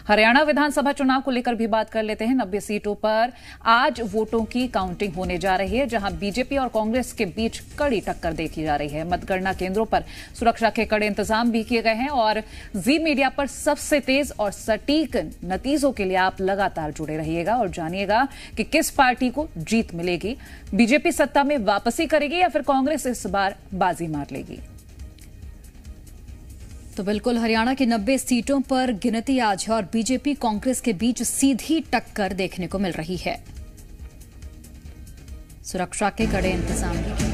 हरियाणा विधानसभा चुनाव को लेकर भी बात कर लेते हैं। 90 सीटों पर आज वोटों की काउंटिंग होने जा रही है, जहां बीजेपी और कांग्रेस के बीच कड़ी टक्कर देखी जा रही है। मतगणना केंद्रों पर सुरक्षा के कड़े इंतजाम भी किए गए हैं और जी मीडिया पर सबसे तेज और सटीक नतीजों के लिए आप लगातार जुड़े रहिएगा और जानिएगा कि किस पार्टी को जीत मिलेगी। बीजेपी सत्ता में वापसी करेगी या फिर कांग्रेस इस बार बाजी मार लेगी। तो बिल्कुल हरियाणा की 90 सीटों पर गिनती आज है और बीजेपी कांग्रेस के बीच सीधी टक्कर देखने को मिल रही है। सुरक्षा के कड़े इंतजाम भी किए।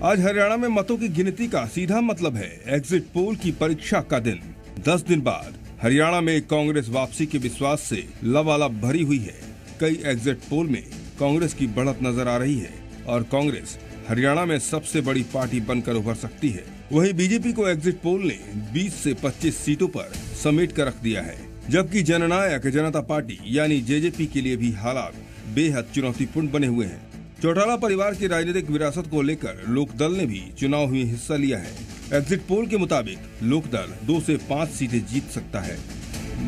आज हरियाणा में मतों की गिनती का सीधा मतलब है एग्जिट पोल की परीक्षा का दिन। 10 दिन बाद हरियाणा में कांग्रेस वापसी के विश्वास से लबालब भरी हुई है। कई एग्जिट पोल में कांग्रेस की बढ़त नजर आ रही है और कांग्रेस हरियाणा में सबसे बड़ी पार्टी बनकर उभर सकती है। वहीं बीजेपी को एग्जिट पोल ने 20 से 25 सीटों पर समेट कर रख दिया है, जबकि जननायक जनता पार्टी यानी जेजेपी के लिए भी हालात बेहद चुनौतीपूर्ण बने हुए हैं। चौटाला परिवार की राजनीतिक विरासत को लेकर लोकदल ने भी चुनाव में हिस्सा लिया है। एग्जिट पोल के मुताबिक लोकदल 2 से 5 सीटें जीत सकता है।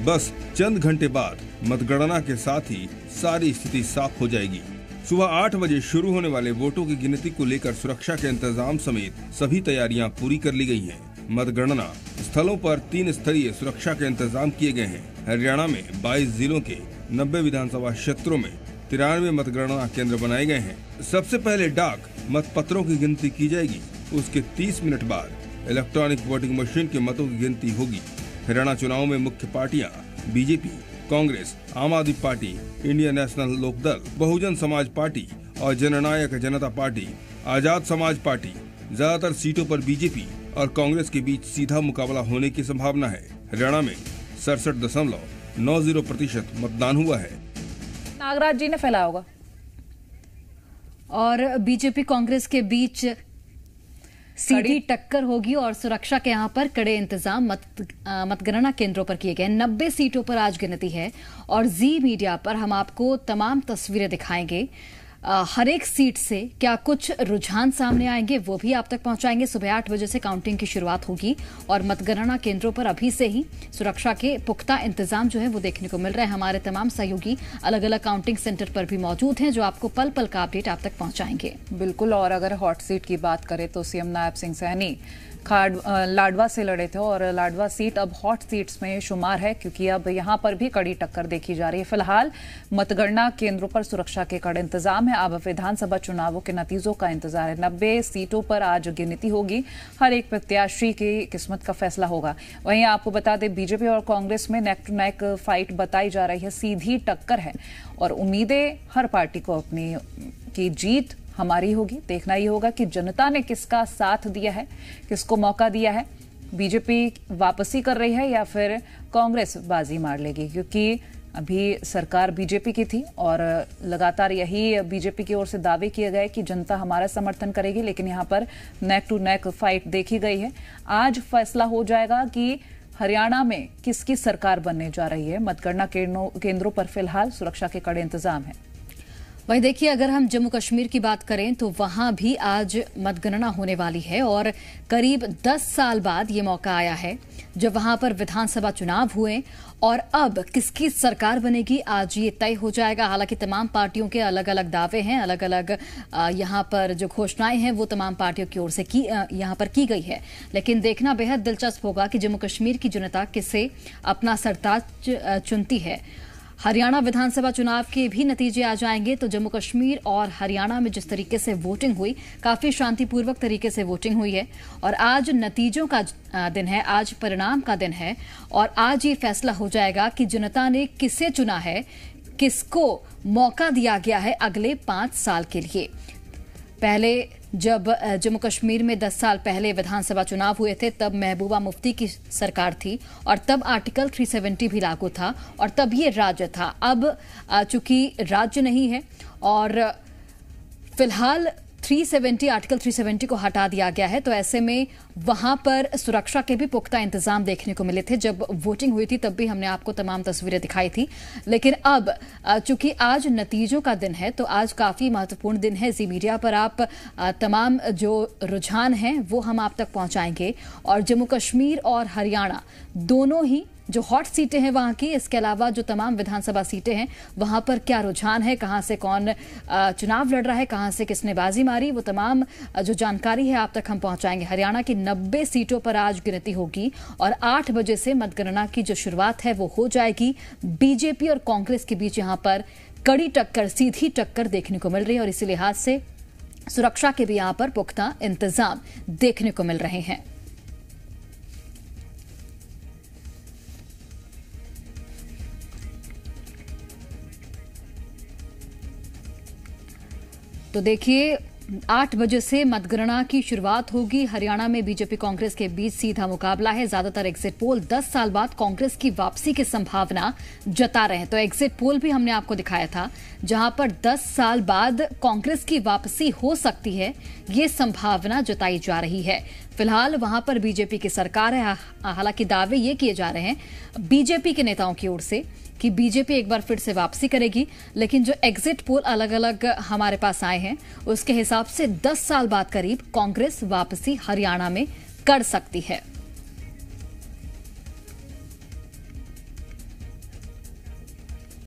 बस चंद घंटे बाद मतगणना के साथ ही सारी स्थिति साफ हो जाएगी। सुबह 8 बजे शुरू होने वाले वोटों की गिनती को लेकर सुरक्षा के इंतजाम समेत सभी तैयारियां पूरी कर ली गई हैं। मतगणना स्थलों पर 3 स्तरीय सुरक्षा के इंतजाम किए गए हैं। हरियाणा में 22 जिलों के 90 विधानसभा क्षेत्रों में 93 मतगणना केंद्र बनाए गए हैं। सबसे पहले डाक मतपत्रों की गिनती की जाएगी। उसके 30 मिनट बाद इलेक्ट्रॉनिक वोटिंग मशीन के मतों की गिनती होगी। हरियाणा चुनाव में मुख्य पार्टियां बीजेपी, कांग्रेस, आम आदमी party, Indian national Lokdal, Bahujan Samaj party और जननायक जनता पार्टी, आजाद समाज पार्टी। ज्यादातर सीटों पर बीजेपी और कांग्रेस के बीच सीधा मुकाबला होने की संभावना है। हरियाणा में 67.90% मतदान हुआ है। नागराज जी ने फैलाया होगा। और बीजेपी कांग्रेस के बीच सीधी टक्कर होगी और सुरक्षा के यहां पर कड़े इंतजाम मतगणना केंद्रों पर किए गए। 90 सीटों पर आज गिनती है और जी मीडिया पर हम आपको तमाम तस्वीरें दिखाएंगे। हर एक सीट से क्या कुछ रुझान सामने आएंगे वो भी आप तक पहुंचाएंगे। सुबह 8 बजे से काउंटिंग की शुरुआत होगी और मतगणना केंद्रों पर अभी से ही सुरक्षा के पुख्ता इंतजाम जो है वो देखने को मिल रहे हैं। हमारे तमाम सहयोगी अलग अलग काउंटिंग सेंटर पर भी मौजूद हैं जो आपको पल पल का अपडेट आप तक पहुंचाएंगे। बिल्कुल। और अगर हॉट सीट की बात करें तो सीएम नायब सिंह सैनी लाडवा से लड़े थे और लाडवा सीट अब हॉट सीट्स में शुमार है, क्योंकि अब यहां पर भी कड़ी टक्कर देखी जा रही है। फिलहाल मतगणना केंद्रों पर सुरक्षा के कड़े इंतजाम है। अब विधानसभा चुनावों के नतीजों का इंतजार है। 90 सीटों पर आज गिनती होगी। हर एक प्रत्याशी की किस्मत का फैसला होगा। वहीं आपको बता दें, बीजेपी और कांग्रेस में नेक टू नेक फाइट बताई जा रही है। सीधी टक्कर है और उम्मीदें हर पार्टी को अपनी की जीत हमारी होगी। देखना ही होगा कि जनता ने किसका साथ दिया है, किसको मौका दिया है। बीजेपी वापसी कर रही है या फिर कांग्रेस बाजी मार लेगी, क्योंकि अभी सरकार बीजेपी की थी और लगातार यही बीजेपी की ओर से दावे किए गए कि जनता हमारा समर्थन करेगी, लेकिन यहां पर नेक टू नेक फाइट देखी गई है। आज फैसला हो जाएगा कि हरियाणा में किसकी सरकार बनने जा रही है। मतगणना केंद्रों पर फिलहाल सुरक्षा के कड़े इंतजाम है। वहीं देखिए, अगर हम जम्मू कश्मीर की बात करें तो वहां भी आज मतगणना होने वाली है और करीब 10 साल बाद ये मौका आया है जब वहां पर विधानसभा चुनाव हुए और अब किसकी सरकार बनेगी आज ये तय हो जाएगा। हालांकि तमाम पार्टियों के अलग अलग दावे हैं, अलग अलग यहां पर जो घोषणाएं हैं वो तमाम पार्टियों की ओर से यहां पर की गई है। लेकिन देखना बेहद दिलचस्प होगा कि जम्मू कश्मीर की जनता किसे अपना सरताज चुनती है। हरियाणा विधानसभा चुनाव के भी नतीजे आ जाएंगे तो जम्मू कश्मीर और हरियाणा में जिस तरीके से वोटिंग हुई, काफी शांतिपूर्वक तरीके से वोटिंग हुई है और आज नतीजों का दिन है, आज परिणाम का दिन है और आज ये फैसला हो जाएगा कि जनता ने किसे चुना है, किसको मौका दिया गया है अगले 5 साल के लिए। पहले जब जम्मू कश्मीर में 10 साल पहले विधानसभा चुनाव हुए थे तब महबूबा मुफ्ती की सरकार थी और तब आर्टिकल 370 भी लागू था और तब ये राज्य था। अब चूंकि राज्य नहीं है और फिलहाल आर्टिकल 370 को हटा दिया गया है, तो ऐसे में वहां पर सुरक्षा के भी पुख्ता इंतजाम देखने को मिले थे। जब वोटिंग हुई थी तब भी हमने आपको तमाम तस्वीरें दिखाई थी, लेकिन अब चूंकि आज नतीजों का दिन है तो आज काफी महत्वपूर्ण दिन है। जी मीडिया पर आप तमाम जो रुझान हैं वो हम आप तक पहुंचाएंगे, और जम्मू कश्मीर और हरियाणा दोनों ही जो हॉट सीटें हैं वहां की, इसके अलावा जो तमाम विधानसभा सीटें हैं वहां पर क्या रुझान है, कहां से कौन चुनाव लड़ रहा है, कहां से किसने बाजी मारी, वो तमाम जो जानकारी है आप तक हम पहुंचाएंगे। हरियाणा की 90 सीटों पर आज गिनती होगी और 8 बजे से मतगणना की जो शुरुआत है वो हो जाएगी। बीजेपी और कांग्रेस के बीच यहां पर कड़ी टक्कर, सीधी टक्कर देखने को मिल रही है और इसी लिहाज से सुरक्षा के भी यहां पर पुख्ता इंतजाम देखने को मिल रहे हैं। तो देखिए 8 बजे से मतगणना की शुरुआत होगी। हरियाणा में बीजेपी कांग्रेस के बीच सीधा मुकाबला है। ज्यादातर एग्जिट पोल 10 साल बाद कांग्रेस की वापसी की संभावना जता रहे हैं। तो एग्जिट पोल भी हमने आपको दिखाया था जहां पर 10 साल बाद कांग्रेस की वापसी हो सकती है, ये संभावना जताई जा रही है। फिलहाल वहां पर बीजेपी की सरकार है। हालांकि दावे ये किए जा रहे हैं बीजेपी के नेताओं की ओर से कि बीजेपी एक बार फिर से वापसी करेगी, लेकिन जो एग्जिट पोल अलग अलग हमारे पास आए हैं उसके हिसाब से 10 साल बाद करीब कांग्रेस वापसी हरियाणा में कर सकती है।